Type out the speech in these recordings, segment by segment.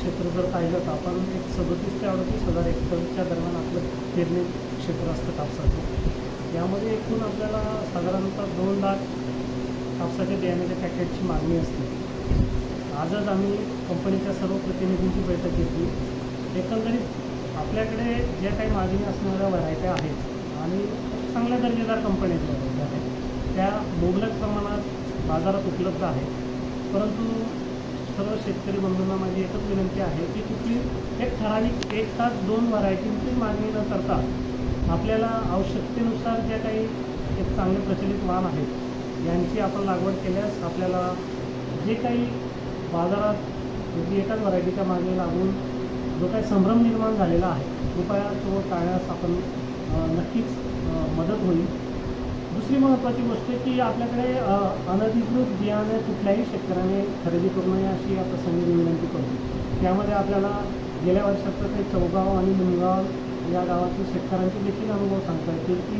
क्षेत्र जर पाहिलं तर आपण एक 37 ते 38,000 हेक्टरच्या दरम्यान आपलं पेरणी क्षेत्र असतं कापसाचं। यामध्ये एकूण आपल्याला साधारणतः 2 लाख कापसाच्या बियाण्याच्या पॅकेटची मागणी असते। आजच आम्ही कंपनीच्या सर्व प्रतिनिधींची बैठक घेतली। एकंदरीत आपल्याकडे ज्या काही मागणी असणाऱ्या व्हरायट्या आहेत आणि चांगल्या दर्जेदार कंपन्यातल्या आहेत त्या मुबलक प्रमाणात बाजारात उपलब्ध आहेत। परंतु सर्व शेतकरी बंधूंना माझी एकच विनंती आहे की कुठली एक ठराविक 1 का 2 व्हरायटींची मागणी न करता आपल्याला आवश्यकतेनुसार ज्या काही एक चांगले प्रचलित वाण आहेत यांची आपण लागवड केल्यास आपल्याला जे काही बाजारात म्हणजे एकाच व्हरायटीच्या मागे लागून जो काही संभ्रम निर्माण झालेला आहे कृपया तो टाळण्यास आपण नक्कीच मदत होईल। दुसरी महत्त्वाची गोष्ट की आपल्याकडे अनधिकृत बियाणे कुठल्याही शेतकऱ्याने खरेदी करू नये अशी या प्रसंगी विनंती करतो। त्यामध्ये आपल्याला गेल्या वर्षाचं ते चौगाव आणि मुनगाव या गावातील शेतकऱ्यांचे देखील अनुभव सांगता येतील की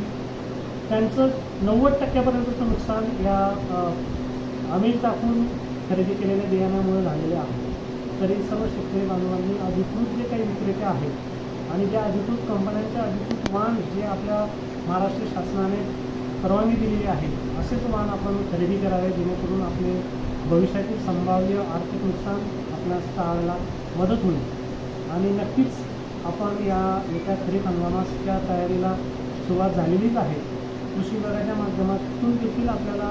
त्यांचं 90% नुकसान या आमिष दाखवून खरेदी केलेल्या बियाण्यामुळे झालेले आहे। तरी सर्व शेतकरी बांधवांनी अधिकृत जे काही विक्रेते आहेत आणि ज्या अधिकृत कंपन्यांचे अधिकृत वाण जे आपल्या महाराष्ट्र शासनाने परवानगी दिलेली आहे असेच वाण आपण खरेदी करावे जेणेकरून आपले भविष्यातील संभाव्य आर्थिक नुकसान आपल्यास टाळायला मदत होईल। आणि नक्कीच आपण या एका खरीप हंगामाच्या तयारीला सुरुवात झालेलीच आहे। कृषी विभागाच्या माध्यमातून देखील आपल्याला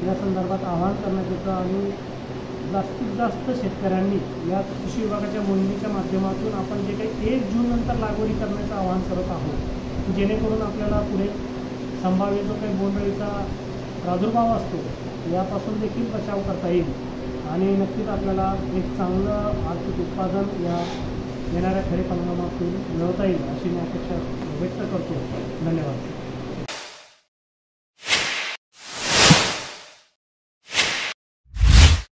या संदर्भात आवाहन करण्यात येतं आणि जास्तीत जास्त शेतकऱ्यांनी या कृषी विभागाच्या मोहिमेच्या माध्यमातून आपण जे काही 1 जून नंतर लागवडी करण्याचं आवाहन करत आहोत जेणेकरून आपल्याला पुढे संभाव्य जो काही बोंडअळीचा प्रादुर्भाव असतो यापासून देखील बचाव करता येईल आणि नक्कीच आपल्याला एक चांगलं आर्थिक उत्पादन या येणाऱ्या खरीप हंगामातून मिळवता येईल अशी मी अपेक्षा व्यक्त करतो। धन्यवाद।